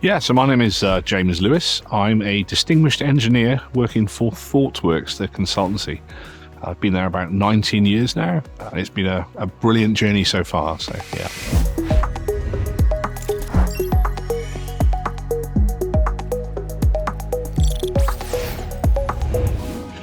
Yeah, so my name is James Lewis. I'm a distinguished engineer working for ThoughtWorks, the consultancy. I've been there about 19 years now. It's been a brilliant journey so far, so yeah.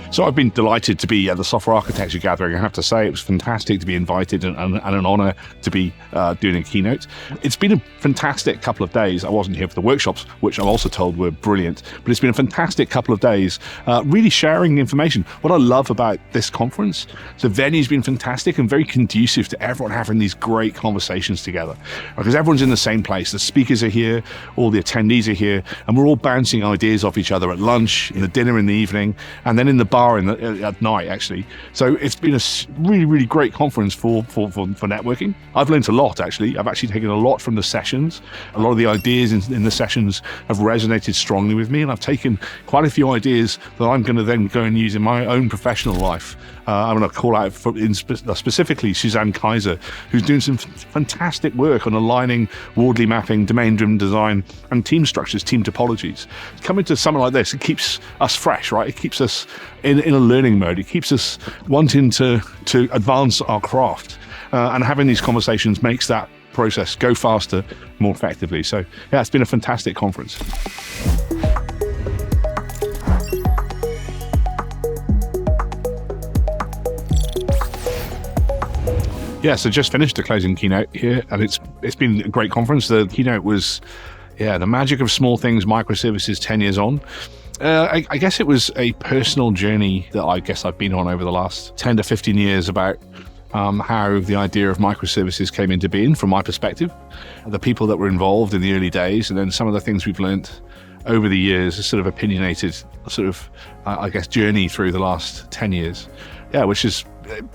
So I've been delighted to be at the Software Architecture Gathering. I have to say, it was fantastic to be invited and an honour to be doing a keynote. It's been a fantastic couple of days. I wasn't here for the workshops, which I'm also told were brilliant, but it's been a fantastic couple of days, really sharing information. What I love about this conference, the venue's been fantastic and very conducive to everyone having these great conversations together, because everyone's in the same place. The speakers are here, all the attendees are here, and we're all bouncing ideas off each other at lunch, in the dinner in the evening, and then in the bar at night, actually. So it's been a really, really great conference for networking. I've learned a lot, actually. I've actually taken a lot from the sessions. A lot of the ideas in the sessions have resonated strongly with me, and I've taken quite a few ideas that I'm going to then go and use in my own professional life. I'm going to call out specifically Suzanne Kaiser, who's doing some fantastic work on aligning Wardley mapping, domain-driven design, and team structures, team topologies. Coming to something like this, it keeps us fresh, right? It keeps us in a learning mode. It keeps us wanting to advance our craft. And having these conversations makes that process go faster, more effectively. So yeah, it's been a fantastic conference. Yeah, so just finished the closing keynote here, and it's been a great conference. The keynote was, the magic of small things, microservices 10 years on. I guess it was a personal journey that I've been on over the last 10 to 15 years about how the idea of microservices came into being from my perspective, the people that were involved in the early days, and then some of the things we've learnt over the years, a sort of opinionated journey through the last 10 years. Yeah, which has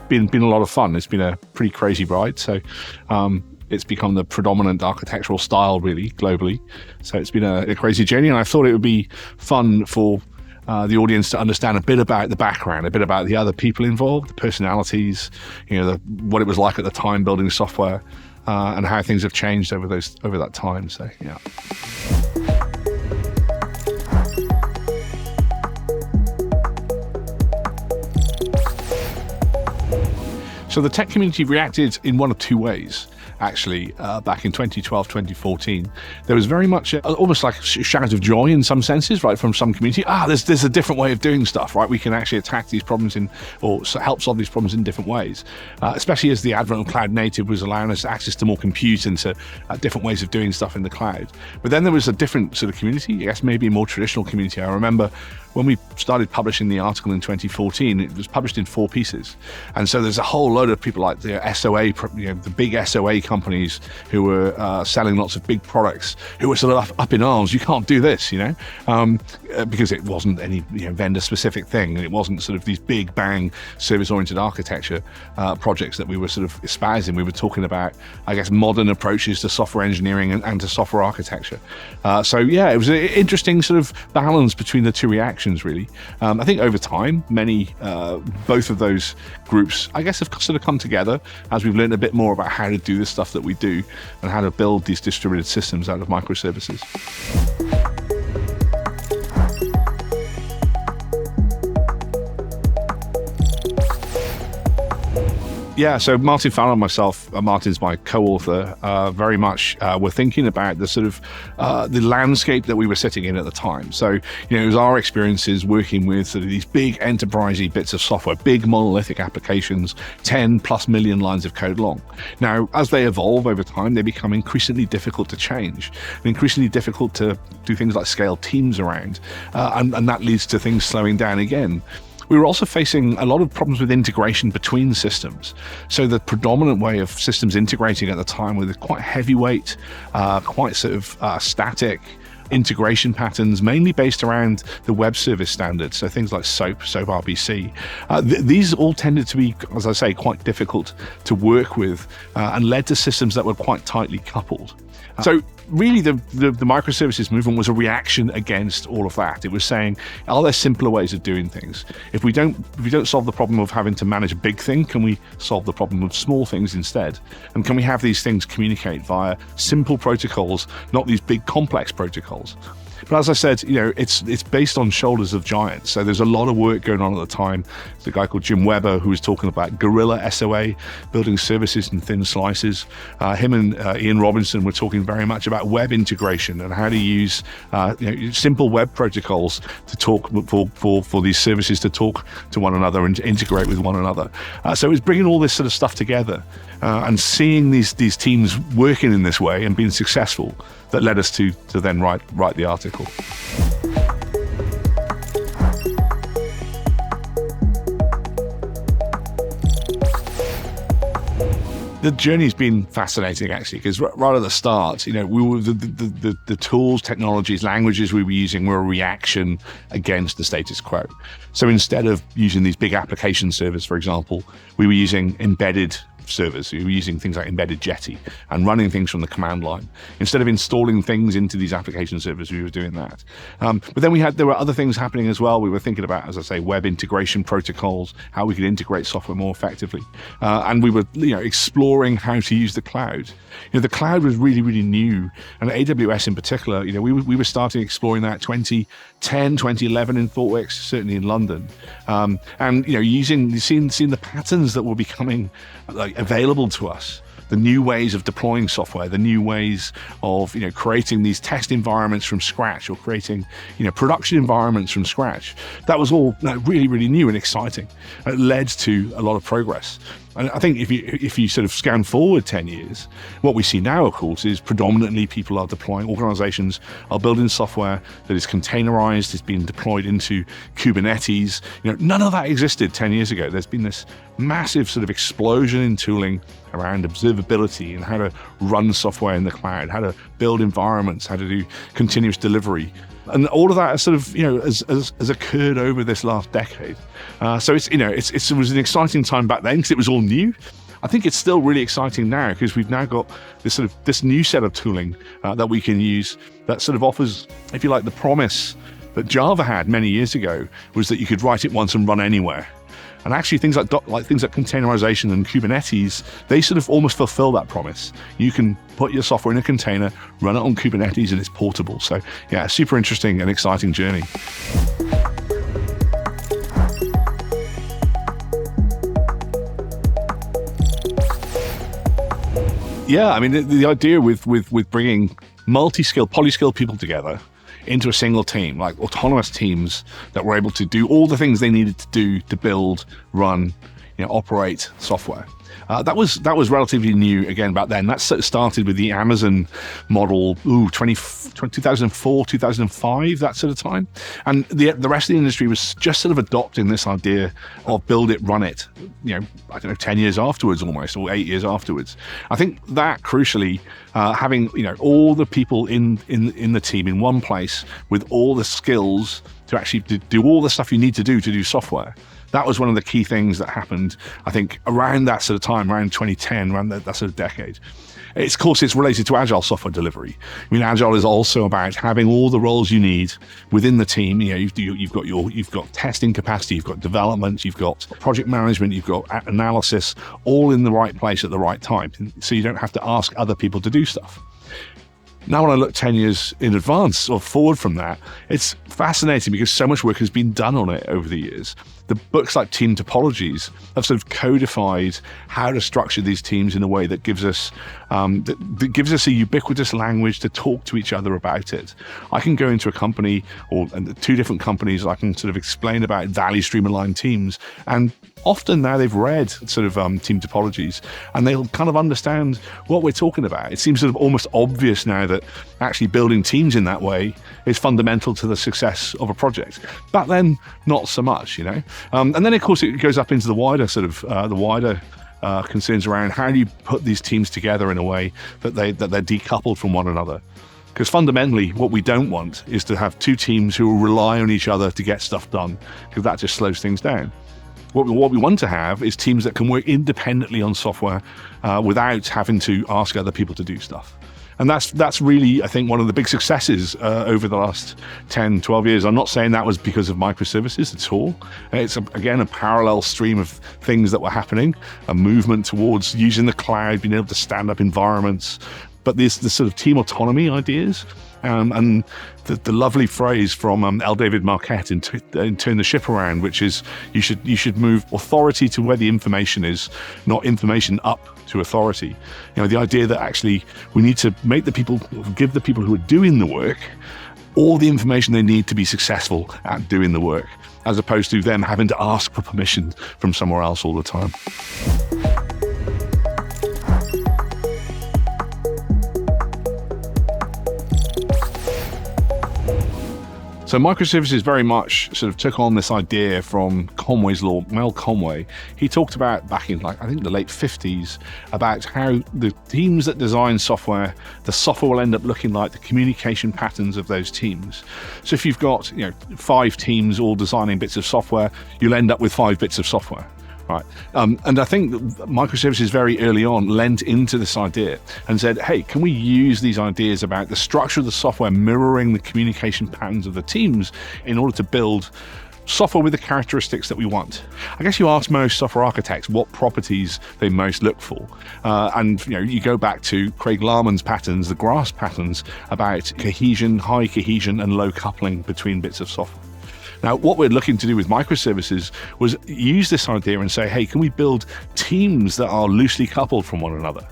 been a lot of fun. It's been a pretty crazy ride. So it's become the predominant architectural style, really, globally. So it's been a crazy journey, and I thought it would be fun for the audience to understand a bit about the background, a bit about the other people involved, the personalities, what it was like at the time building software, and how things have changed over that time. So yeah. So the tech community reacted in one of two ways, actually, back in 2012, 2014. There was very much almost like a shout of joy in some senses, right, from some community. There's a different way of doing stuff, right? We can actually attack these problems or help solve these problems in different ways, especially as the advent of cloud native was allowing us access to more compute and to different ways of doing stuff in the cloud. But then there was a different sort of community, I guess maybe a more traditional community. I remember when we started publishing the article in 2014, it was published in 4 pieces. And so there's a whole load of people like the SOA, the big SOA companies who were selling lots of big products, who were sort of up in arms. You can't do this, because it wasn't any vendor specific thing. And it wasn't sort of these big bang service-oriented architecture projects that we were sort of espousing. We were talking about, I guess, modern approaches to software engineering and to software architecture. It was an interesting sort of balance between the two reactions, really. I think over time, both of those groups, I guess, have sort of come together as we've learned a bit more about how to do the stuff that we do and how to build these distributed systems out of microservices. Yeah, so Martin Fowler and myself, Martin's my co-author, very much were thinking about the sort of the landscape that we were sitting in at the time. So, it was our experiences working with sort of these big enterprisey bits of software, big monolithic applications, 10+ million lines of code long. Now, as they evolve over time, they become increasingly difficult to change, and increasingly difficult to do things like scale teams around, and that leads to things slowing down again. We were also facing a lot of problems with integration between systems. So the predominant way of systems integrating at the time with quite heavyweight, quite sort of static integration patterns, mainly based around the web service standards. So things like SOAP RPC. These all tended to be, as I say, quite difficult to work with and led to systems that were quite tightly coupled. So really the microservices movement was a reaction against all of that. It was saying, are there simpler ways of doing things? If we don't solve the problem of having to manage a big thing, can we solve the problem of small things instead? And can we have these things communicate via simple protocols, not these big complex protocols? But as I said, it's based on shoulders of giants. So there's a lot of work going on at the time. There's a guy called Jim Weber who was talking about guerrilla SOA, building services in thin slices. Him and Ian Robinson were talking very much about web integration and how to use simple web protocols to talk for these services to talk to one another and to integrate with one another. So it was bringing all this sort of stuff together and seeing these teams working in this way and being successful that led us to then write the article. The journey's been fascinating, actually, because right at the start, we were the tools, technologies, languages we were using were a reaction against the status quo. So instead of using these big application servers, for example, we were using embedded servers. We were using things like embedded Jetty and running things from the command line. Instead of installing things into these application servers, we were doing that. But then there were other things happening as well. We were thinking about, as I say, web integration protocols, how we could integrate software more effectively. And we were exploring how to use the cloud. The cloud was really, really new. And AWS in particular, we were starting exploring that 2010, 2011 in ThoughtWorks, certainly in London. And seeing the patterns that were becoming available to us, the new ways of deploying software, the new ways of creating these test environments from scratch or creating production environments from scratch. That was all really, really new and exciting. It led to a lot of progress. And I think if you sort of scan forward 10 years, what we see now, of course, is predominantly people are deploying, organizations are building software that is containerized, is being deployed into Kubernetes. None of that existed 10 years ago. There's been this massive sort of explosion in tooling around observability and how to run software in the cloud, how to build environments, how to do continuous delivery. And all of that sort of, has occurred over this last decade. So it was an exciting time back then because it was all new. I think it's still really exciting now because we've now got this new set of tooling that we can use that sort of offers, if you like, the promise that Java had many years ago was that you could write it once and run anywhere. And actually things like containerization and Kubernetes, they sort of almost fulfill that promise. You can put your software in a container, run it on Kubernetes, and it's portable. So yeah, super interesting and exciting journey. Yeah, I mean, the idea with bringing multi-skilled, poly-skilled people together into a single team, like autonomous teams that were able to do all the things they needed to do to build, run, operate software. That was relatively new again back then. That started with the Amazon model, 2004, 2005, that sort of time. And the rest of the industry was just sort of adopting this idea of build it, run it, 10 years afterwards almost, or 8 years afterwards. I think that crucially, having, all the people in the team in one place with all the skills to actually do all the stuff you need to do software. That was one of the key things that happened, I think, around that sort of time, around 2010, around that sort of decade. Of course, it's related to agile software delivery. I mean, agile is also about having all the roles you need within the team. You've got testing capacity, you've got development, you've got project management, you've got analysis, all in the right place at the right time. So you don't have to ask other people to do stuff. Now, when I look 10 years in advance or forward from that, it's fascinating because so much work has been done on it over the years. The books like Team Topologies have sort of codified how to structure these teams in a way that gives us that gives us a ubiquitous language to talk to each other about it. I can go into a company or two different companies, I can sort of explain about value stream aligned teams, and often now they've read sort of Team Topologies and they'll kind of understand what we're talking about. It seems sort of almost obvious now that actually building teams in that way is fundamental to the success of a project. Back then, not so much, And then, of course, it goes up into the wider sort of concerns around how do you put these teams together in a way that they're decoupled from one another. Because fundamentally, what we don't want is to have two teams who will rely on each other to get stuff done, because that just slows things down. What we want to have is teams that can work independently on software without having to ask other people to do stuff. And that's really, I think, one of the big successes over the last 10, 12 years. I'm not saying that was because of microservices at all. It's, again, a parallel stream of things that were happening, a movement towards using the cloud, being able to stand up environments, but the sort of team autonomy ideas. And the lovely phrase from L. David Marquette in Turn the Ship Around, which is you should move authority to where the information is, not information up to authority. The idea that actually we need to give the people who are doing the work all the information they need to be successful at doing the work, as opposed to them having to ask for permission from somewhere else all the time. So microservices very much sort of took on this idea from Conway's law. Mel Conway, he talked about back in I think the late 50s about how the teams that design software, the software will end up looking like the communication patterns of those teams. So if you've got 5 teams all designing bits of software, you'll end up with 5 bits of software. Right. And I think microservices very early on lent into this idea and said, hey, can we use these ideas about the structure of the software mirroring the communication patterns of the teams in order to build software with the characteristics that we want? I guess you ask most software architects what properties they most look for. And you go back to Craig Larman's patterns, the GRASS patterns, about cohesion, high cohesion, and low coupling between bits of software. Now, what we're looking to do with microservices was use this idea and say, hey, can we build teams that are loosely coupled from one another?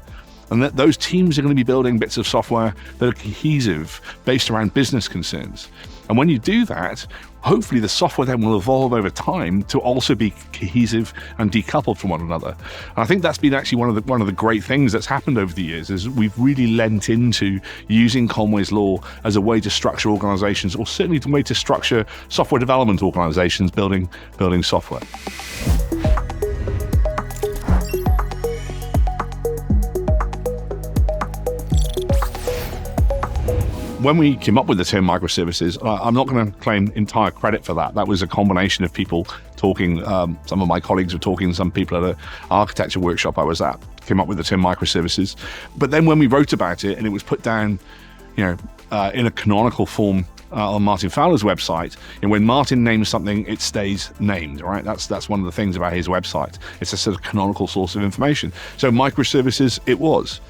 And that those teams are going to be building bits of software that are cohesive, based around business concerns. And when you do that, hopefully the software then will evolve over time to also be cohesive and decoupled from one another. And I think that's been actually one of the great things that's happened over the years, is we've really lent into using Conway's law as a way to structure organizations, or certainly a way to structure software development organizations building software. When we came up with the term microservices, I'm not going to claim entire credit for that. That was a combination of people talking. Some of my colleagues were talking, some people at an architecture workshop I was at came up with the term microservices. But then when we wrote about it and it was put down, in a canonical form on Martin Fowler's website, and when Martin names something, it stays named, right? That's one of the things about his website. It's a sort of canonical source of information. So microservices it was.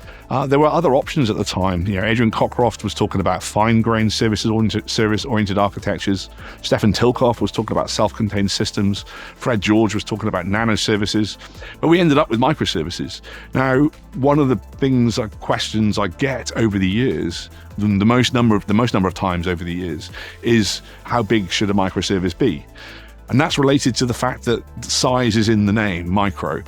There were other options at the time. Adrian Cockcroft was talking about fine-grained service-oriented architectures. Stefan Tilkoff was talking about self-contained systems. Fred George was talking about nanoservices. But we ended up with microservices. Now, one of the questions I get over the years, the most number of times over the years, is how big should a microservice be? And that's related to the fact that size is in the name, micro.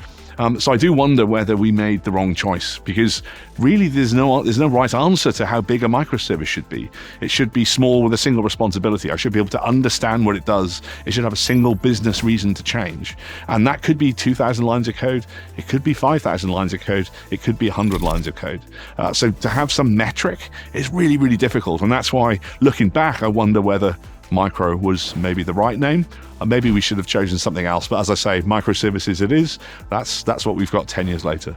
So I do wonder whether we made the wrong choice, because really there's no right answer to how big a microservice should be. It should be small with a single responsibility. I should be able to understand what it does. It should have a single business reason to change. And that could be 2,000 lines of code. It could be 5,000 lines of code. It could be 100 lines of code. So to have some metric is really, really difficult. And that's why, looking back, I wonder whether micro was maybe the right name. Maybe we should have chosen something else. But as I say, microservices it is. That's what we've got 10 years later.